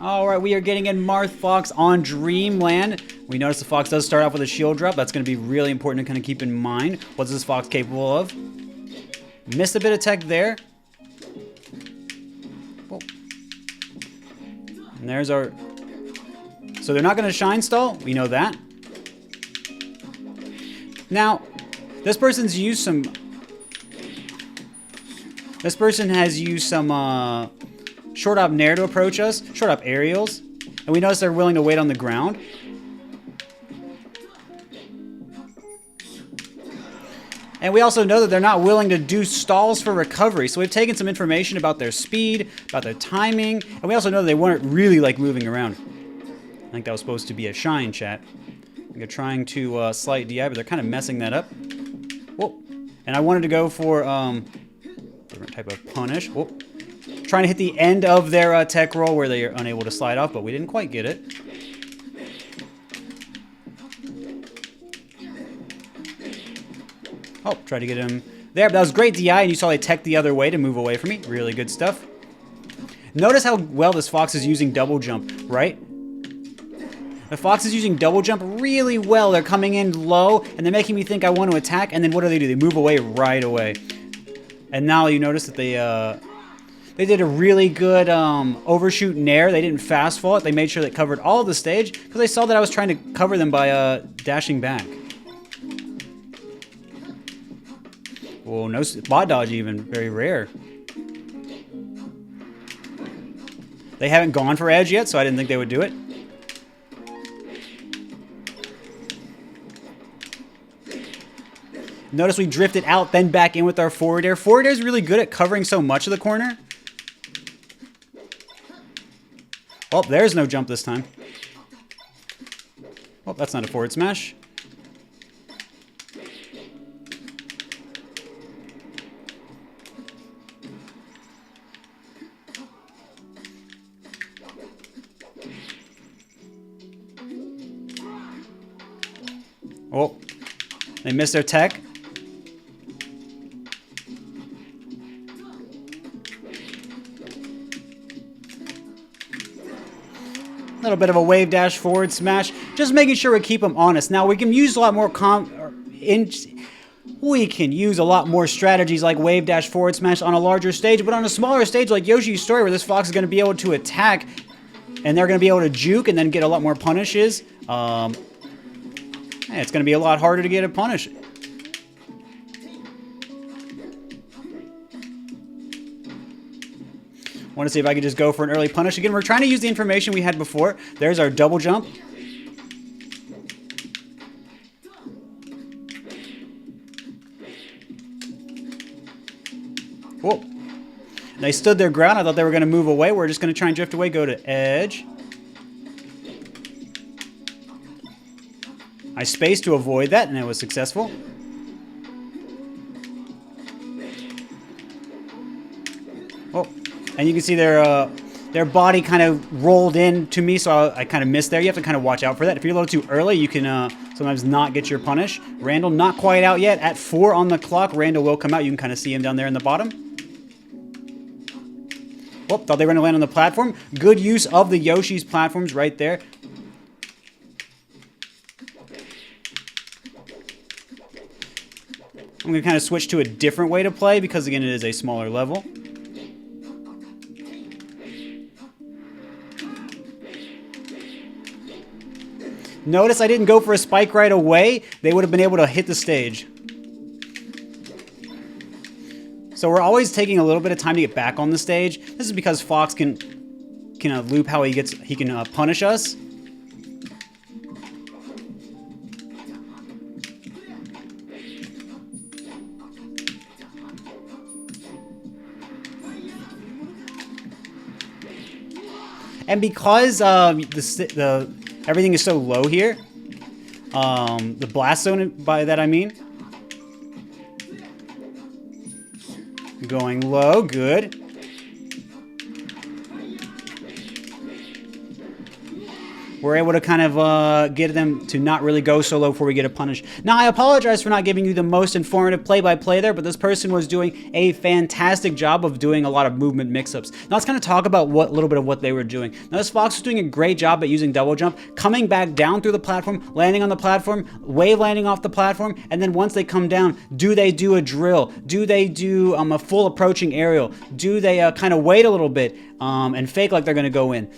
Alright, we are getting in Marth Fox on Dreamland. We notice the Fox does start off with a shield drop. That's going to be really important to kind of keep in mind. What's this Fox capable of? Missed a bit of tech there. Oh. And there's our... So they're not going to shine stall. We know that. Now, this person's used some... This person has used some short op nair to approach us. Short op aerials. And we notice they're willing to wait on the ground. And we also know that they're not willing to do stalls for recovery. So we've taken some information about their speed, about their timing, and we also know that they weren't really like moving around. I think that was supposed to be a shine, chat. They're trying to slight DI, but they're kind of messing that up. Whoa. And I wanted to go for different type of punish. Whoa. Trying to hit the end of their tech roll where they are unable to slide off, but we didn't quite get it. Oh, tried to get him there, but that was great DI, and you saw they tech the other way to move away from me. Really good stuff. Notice how well this Fox is using double jump, right? The Fox is using double jump really well. They're coming in low, and they're making me think I want to attack, and then what do? They move away right away. And now you notice that they did a really good overshoot nair. They didn't fast fall it. They made sure they covered all of the stage, because they saw that I was trying to cover them by dashing back. Whoa, no bot dodge even. Very rare. They haven't gone for edge yet, so I didn't think they would do it. Notice we drifted out, then back in with our forward air. Forward air is really good at covering so much of the corner. Oh, there's no jump this time. Oh, that's not a forward smash. Oh, they missed their tech. A little bit of a wave dash forward smash, just making sure we keep them honest. Now we can use a lot more we can use a lot more strategies like wave dash forward smash on a larger stage, but on a smaller stage like Yoshi's Story, where this Fox is going to be able to attack, and they're going to be able to juke and then get a lot more punishes. It's going to be a lot harder to get a punish. Want to see if I could just go for an early punish. Again, we're trying to use the information we had before. There's our double jump. Whoa. They stood their ground. I thought they were going to move away. We're just going to try and drift away, go to edge. I spaced to avoid that, and it was successful. Oh, and you can see their body kind of rolled in to me, so I kind of missed there. You have to kind of watch out for that. If you're a little too early, you can sometimes not get your punish. Randall, not quite out yet. At 4 on the clock, Randall will come out. You can kind of see him down there in the bottom. Oh, thought they were going to land on the platform. Good use of the Yoshi's platforms right there. I'm going to kind of switch to a different way to play because, again, it is a smaller level. Notice I didn't go for a spike right away. They would have been able to hit the stage. So we're always taking a little bit of time to get back on the stage. This is because Fox can loop how he can punish us. And because everything is so low here, the blast zone, by that I mean, going low, good. we're able to kind of get them to not really go so low before we get a punish. Now, I apologize for not giving you the most informative play-by-play there, but this person was doing a fantastic job of doing a lot of movement mix-ups. Now, let's kind of talk about a little bit of what they were doing. Now, this fox was doing a great job at using double jump, coming back down through the platform, landing on the platform, wave landing off the platform, and then once they come down, do they do a drill? Do they do a full approaching aerial? Do they kind of wait a little bit and fake like they're going to go in?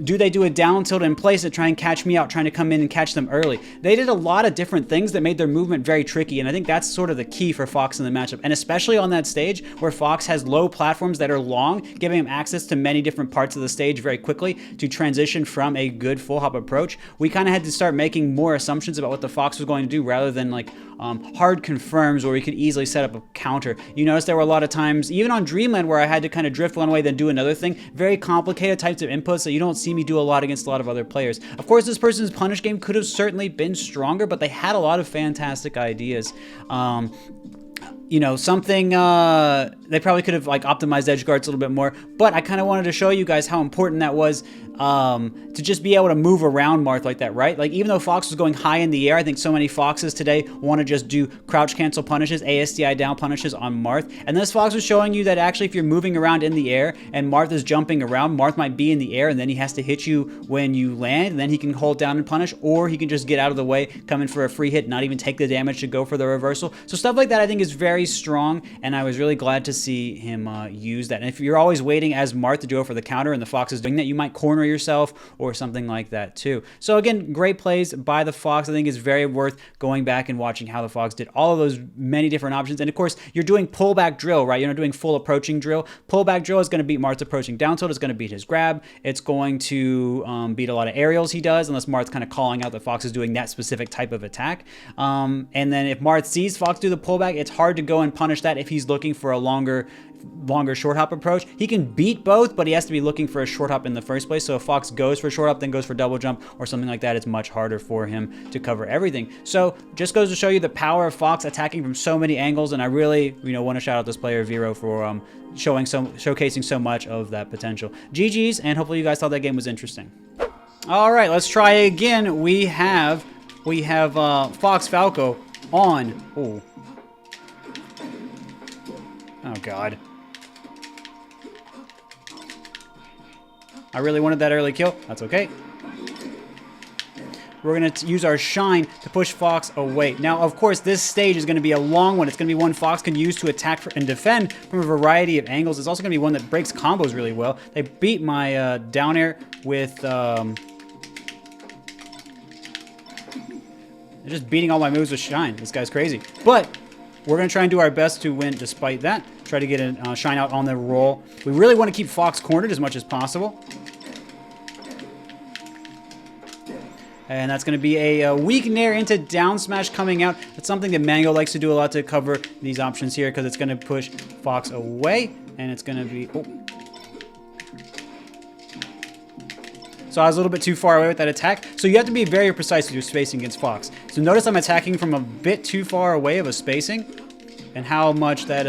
Do they do a down tilt in place to try and catch me out, trying to come in and catch them early? They did a lot of different things that made their movement very tricky, and I think that's sort of the key for Fox in the matchup, and especially on that stage where Fox has low platforms that are long, giving him access to many different parts of the stage very quickly to transition from a good full hop approach. We kind of had to start making more assumptions about what the Fox was going to do rather than like hard confirms where we could easily set up a counter. You notice there were a lot of times, even on Dreamland, where I had to kind of drift one way then do another thing. Very complicated types of inputs that you don't see me do a lot against a lot of other players. Of course, this person's punish game could have certainly been stronger, but they had a lot of fantastic ideas. You know, something they probably could have like optimized edge guards a little bit more, but I kind of wanted to show you guys how important that was to just be able to move around Marth like that, right? Like, even though Fox was going high in the air, I think so many Foxes today want to just do crouch cancel punishes, ASDI down punishes on Marth, and this Fox was showing you that actually if you're moving around in the air and Marth is jumping around, Marth might be in the air and then he has to hit you when you land, and then he can hold down and punish, or he can just get out of the way, come in for a free hit, not even take the damage to go for the reversal. So stuff like that I think is very strong, and I was really glad to see him use that. And if you're always waiting as Marth to go for the counter and the Fox is doing that, you might corner yourself or something like that too. So again, great plays by the Fox. I think it's very worth going back and watching how the Fox did all of those many different options. And of course, you're doing pullback drill, right? You're not doing full approaching drill. Pullback drill is going to beat Marth's approaching down tilt. It's going to beat his grab. It's going to beat a lot of aerials he does, unless Marth's kind of calling out that Fox is doing that specific type of attack. And then if Marth sees Fox do the pullback, it's hard to go and punish that if he's looking for a longer short hop approach. He can beat both, but he has to be looking for a short hop in the first place. So if Fox goes for short hop, then goes for double jump or something like that, it's much harder for him to cover everything. So just goes to show you the power of Fox attacking from so many angles, and I really, want to shout out this player Vero for showcasing so much of that potential. GG's, and hopefully you guys thought that game was interesting. All right, let's try again. We have Fox Falco on. Oh God. I really wanted that early kill. That's okay. We're going to use our shine to push Fox away. Now, of course, this stage is going to be a long one. It's going to be one Fox can use to attack and defend from a variety of angles. It's also going to be one that breaks combos really well. They beat my down air with... They're just beating all my moves with shine. This guy's crazy. But we're going to try and do our best to win despite that. Try to get a shine out on the roll. We really want to keep Fox cornered as much as possible. And that's going to be a weak nair into down smash coming out. That's something that Mango likes to do a lot to cover these options here, because it's going to push Fox away. And it's going to be... Oh. So I was a little bit too far away with that attack. So you have to be very precise with your spacing against Fox. So notice I'm attacking from a bit too far away of a spacing, and how much that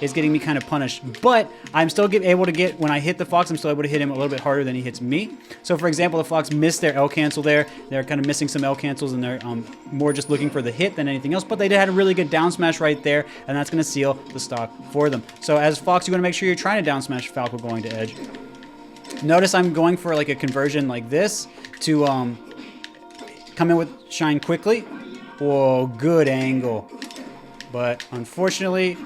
is getting me kind of punished. But I'm still able to get, when I hit the Fox, I'm still able to hit him a little bit harder than he hits me. So for example, the Fox missed their L cancel there. They're kind of missing some L cancels, and they're more just looking for the hit than anything else. But they did had a really good down smash right there, and that's going to seal the stock for them. So as Fox, you want to make sure you're trying to down smash Falco going to edge. Notice I'm going for like a conversion like this to come in with shine quickly. Whoa, good angle. But unfortunately,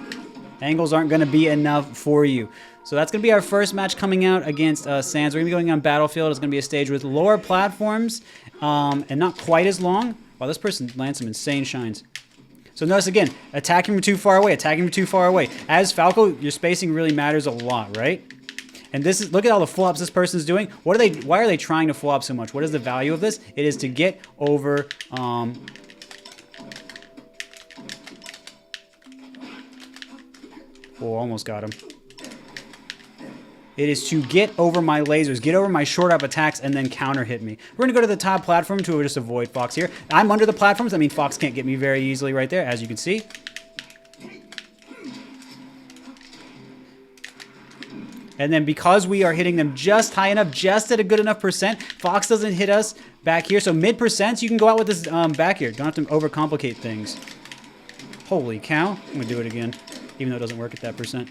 angles aren't going to be enough for you. So that's going to be our first match coming out against Sans. We're going to be going on Battlefield. It's going to be a stage with lower platforms and not quite as long. Wow, this person lands some insane shines. So notice again, attacking from too far away, attacking from too far away. As Falco, your spacing really matters a lot, right? And this is, look at all the full-ups this person's doing. Why are they trying to full-up so much? What is the value of this? It is to get over... Oh, almost got him. It is to get over my lasers, get over my short up attacks, and then counter hit me. We're going to go to the top platform to just avoid Fox here. I'm under the platforms. I mean, Fox can't get me very easily right there, as you can see. And then because we are hitting them just high enough, just at a good enough percent, Fox doesn't hit us back here. So mid percents, you can go out with this back here. Don't have to overcomplicate things. Holy cow. I'm going to do it again, even though it doesn't work at that percent.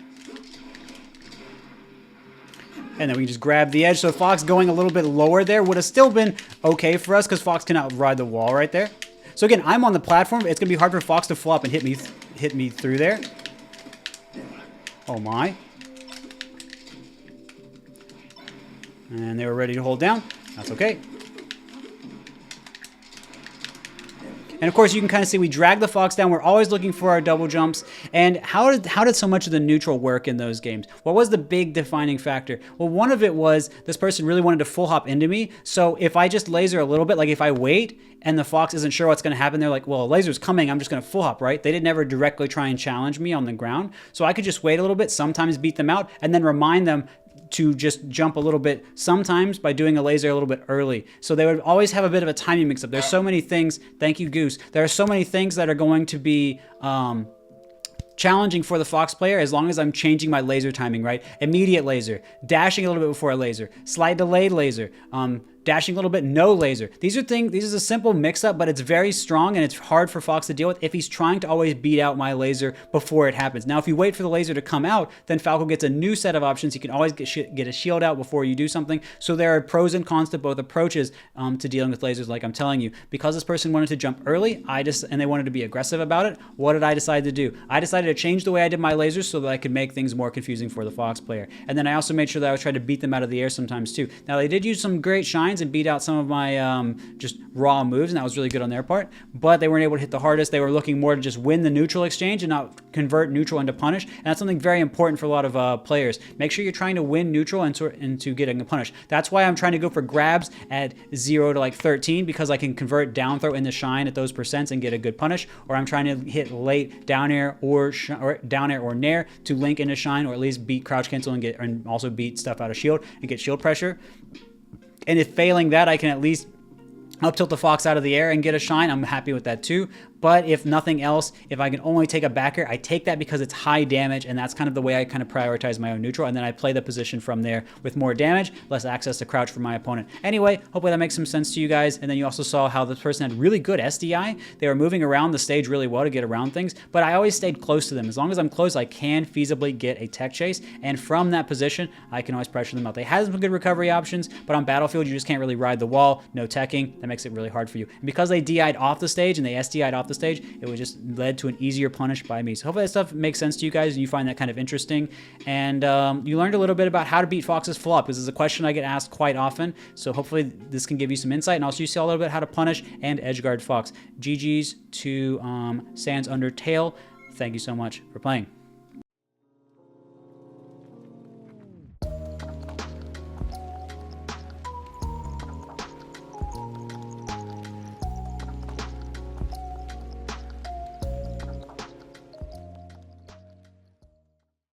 And then we can just grab the edge. So Fox going a little bit lower there would have still been okay for us because Fox cannot ride the wall right there. So again, I'm on the platform. It's going to be hard for Fox to flop and hit me through there. Oh my. And they were ready to hold down. That's okay. And of course, you can kind of see we drag the Fox down. We're always looking for our double jumps. And how did so much of the neutral work in those games? What was the big defining factor? Well, one of it was this person really wanted to full hop into me. So if I just laser a little bit, like if I wait and the Fox isn't sure what's going to happen, they're like, well, a laser's coming. I'm just going to full hop, right? They didn't ever directly try and challenge me on the ground. So I could just wait a little bit, sometimes beat them out, and then remind them to just jump a little bit, sometimes by doing a laser a little bit early. So they would always have a bit of a timing mix-up. There's so many things, thank you, Goose. There are so many things that are going to be challenging for the Fox player as long as I'm changing my laser timing, right? Immediate laser, dashing a little bit before a laser, slight delayed laser, dashing a little bit, no laser. These is a simple mix-up, but it's very strong and it's hard for Fox to deal with if he's trying to always beat out my laser before it happens. Now, if you wait for the laser to come out, then Falco gets a new set of options. He can always get a shield out before you do something. So there are pros and cons to both approaches to dealing with lasers, like I'm telling you. Because this person wanted to jump early, and they wanted to be aggressive about it, what did I decide to do? I decided to change the way I did my lasers so that I could make things more confusing for the Fox player. And then I also made sure that I was trying to beat them out of the air sometimes too. Now, they did use some great shines and beat out some of my just raw moves, and that was really good on their part, but they weren't able to hit the hardest. They were looking more to just win the neutral exchange and not convert neutral into punish, and that's something very important for a lot of players. Make sure you're trying to win neutral into getting a punish. That's why I'm trying to go for grabs at 0 to like 13, because I can convert down throw into shine at those percents and get a good punish, or I'm trying to hit late down air or down air or nair to link into shine, or at least beat crouch cancel and also beat stuff out of shield and get shield pressure. And if failing that, I can at least up tilt the Fox out of the air and get a shine. I'm happy with that too. But if nothing else, if I can only take a backer, I take that because it's high damage, and that's kind of the way I kind of prioritize my own neutral, and then I play the position from there with more damage, less access to crouch for my opponent. Anyway, hopefully that makes some sense to you guys. And then you also saw how this person had really good SDI. They were moving around the stage really well to get around things, but I always stayed close to them. As long as I'm close, I can feasibly get a tech chase, and from that position, I can always pressure them out. They had some good recovery options, but on Battlefield, you just can't really ride the wall, no teching. That makes it really hard for you. And because they DI'd off the stage and they SDI'd off the stage, it was just led to an easier punish by me. So hopefully that stuff makes sense to you guys and you find that kind of interesting. And you learned a little bit about how to beat Fox's flop. This is a question I get asked quite often. So hopefully this can give you some insight. And also you saw a little bit how to punish and edgeguard Fox. GG's to Sans Undertale. Thank you so much for playing.